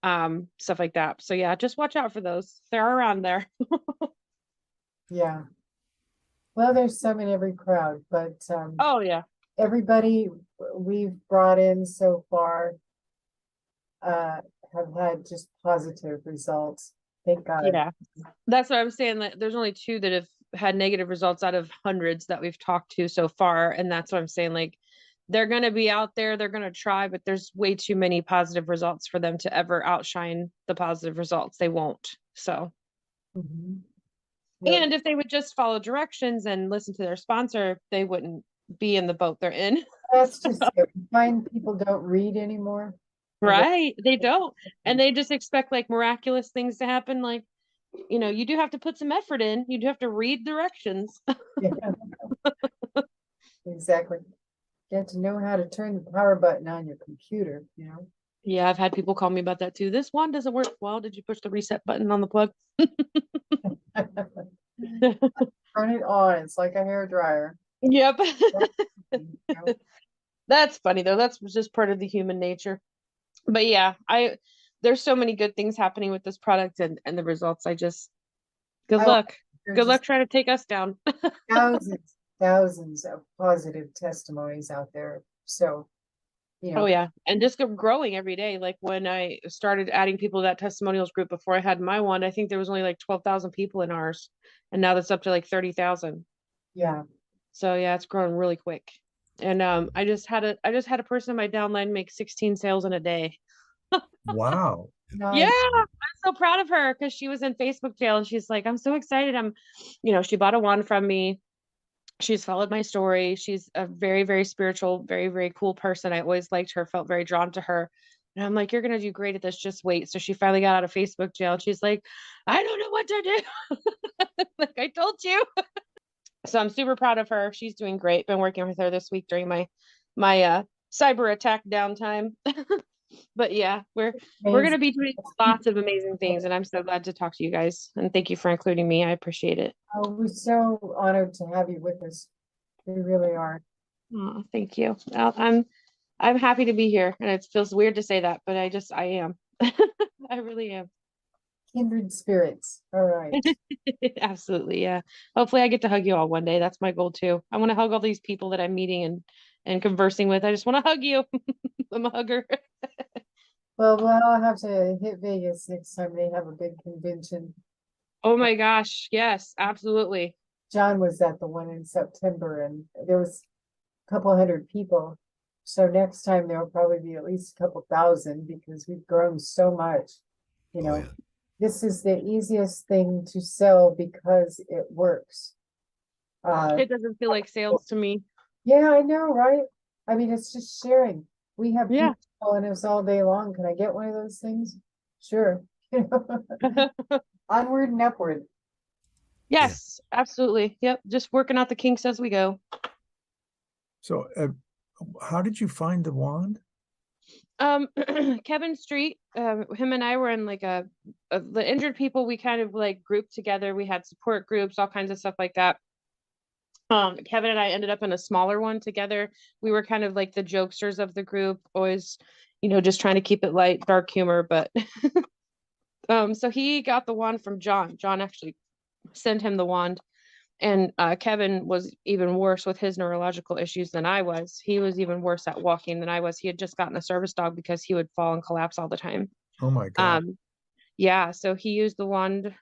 stuff like that. So yeah, just watch out for those. They're around there. Yeah. Well, there's some in every crowd, but Oh yeah. everybody we've brought in so far have had just positive results. Thank God. Yeah. That's what I'm saying. That there's only two that have had negative results out of hundreds that we've talked to so far. And that's what I'm saying. Like, they're going to be out there, they're going to try, but there's way too many positive results for them to ever outshine the positive results. They won't. So, Mhm. Yep. and if they would just follow directions and listen to their sponsor, they wouldn't be in the boat they're in. That's just it. We find people don't read anymore. Right. They don't. And they just expect like miraculous things to happen. Like, you do have to put some effort in. You do have to read directions. Yeah. Exactly. You have to know how to turn the power button on your computer. Yeah, I've had people call me about that too. This one doesn't work well. Did you push the reset button on the plug? Turn it on. It's like a hair dryer. Yep. You know? That's funny though. That's just part of the human nature. But yeah, there's so many good things happening with this product and the results. I just, good Oh, luck. there's Good luck just trying to take us down. thousands of positive testimonies out there. So, you Oh know, yeah. And just growing every day. Like when I started adding people to that testimonials group before I had my one, I think there was only like 12,000 people in ours. And now that's up to like 30,000. yeah, So yeah, it's growing really quick. And I just had a person in my downline make 16 sales in a day. Wow. Yeah, nice. I'm so proud of her because she was in Facebook jail and she's like, I'm so excited. She bought a wand from me. She's followed my story. She's a very, very spiritual, very, very cool person. I always liked her, felt very drawn to her. And I'm like, you're gonna do great at this. Just wait. So she finally got out of Facebook jail. And she's like, I don't know what to do. Like I told you. So I'm super proud of her. She's doing great. Been working with her this week during my cyber attack downtime. But yeah, we're Amazing. gonna be doing lots of amazing things, and I'm so glad to talk to you guys. And thank you for including me. I appreciate it. Oh, we're so honored to have you with us. We really are. Oh, thank you. I'm happy to be here, and it feels weird to say that, but I am. I really am. Kindred spirits. All right. Absolutely, yeah. Hopefully, I get to hug you all one day. That's my goal too. I want to hug all these people that I'm meeting and conversing with. I just want to hug you. I'm a hugger. Well, we'll all have to hit Vegas next time they have a big convention. Oh my gosh, yes, absolutely. John was at the one in September and there was a couple hundred people. So next time there'll probably be at least a couple thousand because we've grown so much. You Oh, know, yeah. this is the easiest thing to sell because it works. It doesn't feel like sales to me. Yeah, I know, right? I mean, it's just sharing. We have Yeah. people calling us all day long. Can I get one of those things? Sure. Onward and upward. Yes, absolutely. Yep. Just working out the kinks as we go. So, how did you find the wand? Kevin Street, him and I were in like the injured people, we kind of like grouped together. We had support groups, all kinds of stuff like that. Kevin and I ended up in a smaller one together. We were kind of like the jokesters of the group, always, just trying to keep it light, dark humor, but so he got the wand from John. John actually sent him the wand. And Kevin was even worse with his neurological issues than I was. He was even worse at walking than I was. He had just gotten a service dog because he would fall and collapse all the time. Oh my God. Yeah, so he used the wand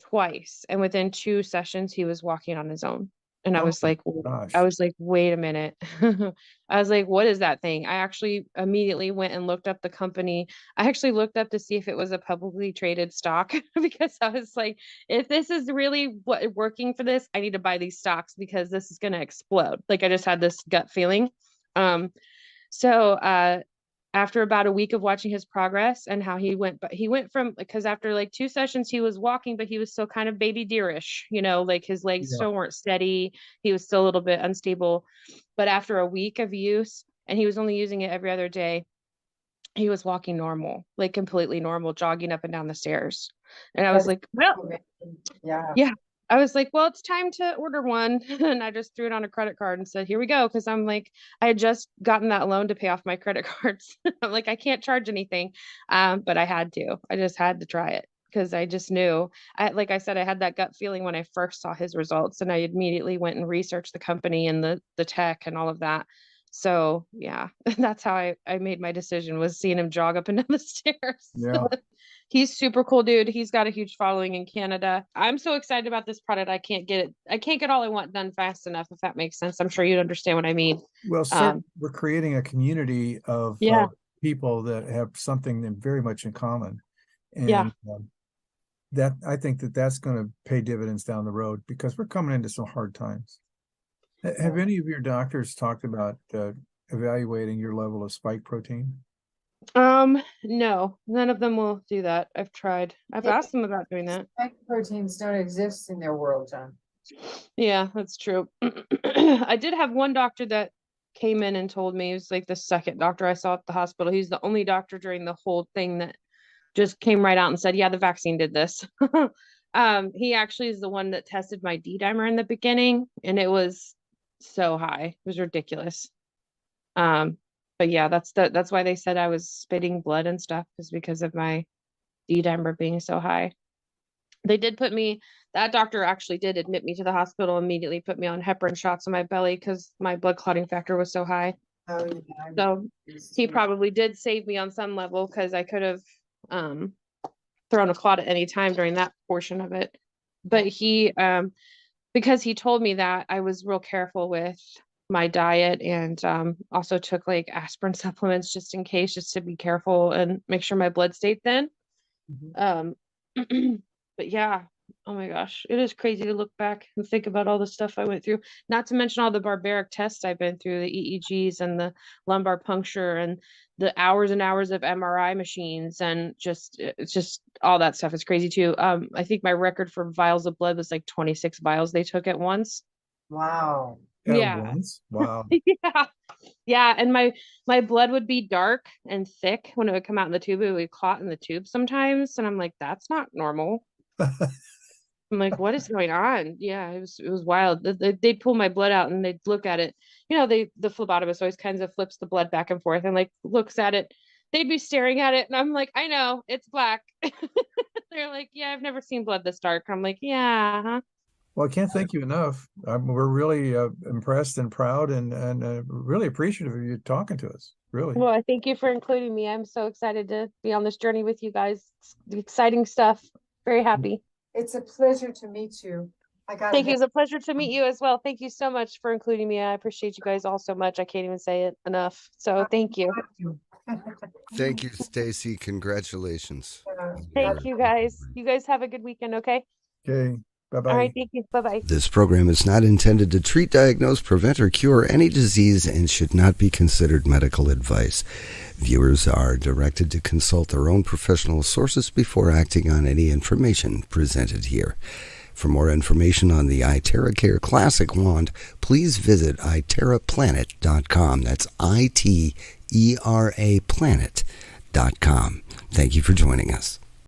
twice, and within 2 sessions, he was walking on his own. And Oh my I gosh. was like, wait a minute. I was like, what is that thing? I actually immediately went and looked up the company. I actually looked up to see if it was a publicly traded stock because I was like, if this is really what working for this, I need to buy these stocks because this is going to explode. Like I just had this gut feeling. So after about a week of watching his progress and how but he went from, because after like 2 sessions he was walking, but he was still kind of baby deerish, like his legs Yeah. still weren't steady. He was still a little bit unstable. But after a week of use, and he was only using it every other day, he was walking normal, like completely normal, jogging up and down the stairs. And I was That's like, well, amazing. Yeah. yeah. I was like, well, it's time to order one. And I just threw it on a credit card and said, here we go. Cause I'm like, I had just gotten that loan to pay off my credit cards. I'm like, I can't charge anything. But I had to. I just had to try it because I just knew. Like I said, I had that gut feeling when I first saw his results, and I immediately went and researched the company and the tech and all of that. So yeah, that's how I made my decision, was seeing him jog up and down the stairs. Yeah. He's super cool, dude. He's got a huge following in Canada. I'm so excited about this product. I can't get it. I can't get all I want done fast enough, if that makes sense. I'm sure you'd understand what I mean. Well, sir, we're creating a community of Yeah. people that have something very much in common. Yeah. And that I think that's going to pay dividends down the road because we're coming into some hard times. Have any of your doctors talked about evaluating your level of spike protein? No, none of them will do that. I've tried. I've Yeah. asked them about doing that. Spike proteins don't exist in their world, John. Yeah, that's true. I did have one doctor that came in and told me, he was like the second doctor I saw at the hospital. He's the only doctor during the whole thing that just came right out and said, yeah, the vaccine did this. He actually is the one that tested my D dimer in the beginning, and it was so high. It was ridiculous. But But yeah, that's why they said I was spitting blood and stuff, is because of my D-dimer being so high. They did put me, that doctor actually did admit me to the hospital, immediately put me on heparin shots on my belly because my blood clotting factor was so high. Oh, yeah. So he probably did save me on some level, because I could have thrown a clot at any time during that portion of it. But he, because he told me that, I was real careful with my diet, and also took like aspirin supplements just in case, just to be careful and make sure my blood stayed thin. Mhm. But yeah, oh my gosh, it is crazy to look back and think about all the stuff I went through. Not to mention all the barbaric tests I've been through, the EEGs and the lumbar puncture and the hours and hours of MRI machines, and it's just all that stuff is crazy too. I think my record for vials of blood was like 26 vials they took at once. Wow. At Yeah. once? Wow. Yeah. Yeah, and my blood would be dark and thick when it would come out in the tube. It would clot in the tube sometimes, and I'm like, that's not normal. I'm like, what is going on? Yeah, it was wild. They'd pull my blood out and they'd look at it. You know, the phlebotomist always kind of flips the blood back and forth and like looks at it. They'd be staring at it, and I'm like, I know, it's black. They're like, yeah, I've never seen blood this dark. I'm like, yeah, huh? Well, I can't thank you enough. We're really impressed and proud and really appreciative of you talking to us. Really. Well, I thank you for including me. I'm so excited to be on this journey with you guys. It's exciting stuff. Very happy. It's a pleasure to meet you. I got Thank you. It's a pleasure to meet you as well. Thank you so much for including me. I appreciate you guys all so much. I can't even say it enough. So thank you. Thank you, Stacy. Congratulations. Thank you guys. You guys have a good weekend, okay? Okay. Bye-bye. All right, thank you. Bye-bye. This program is not intended to treat, diagnose, prevent, or cure any disease and should not be considered medical advice. Viewers are directed to consult their own professional sources before acting on any information presented here. For more information on the iTerra Classic Wand, please visit iteraplanet.com. That's ITERA planet.com. Thank you for joining us.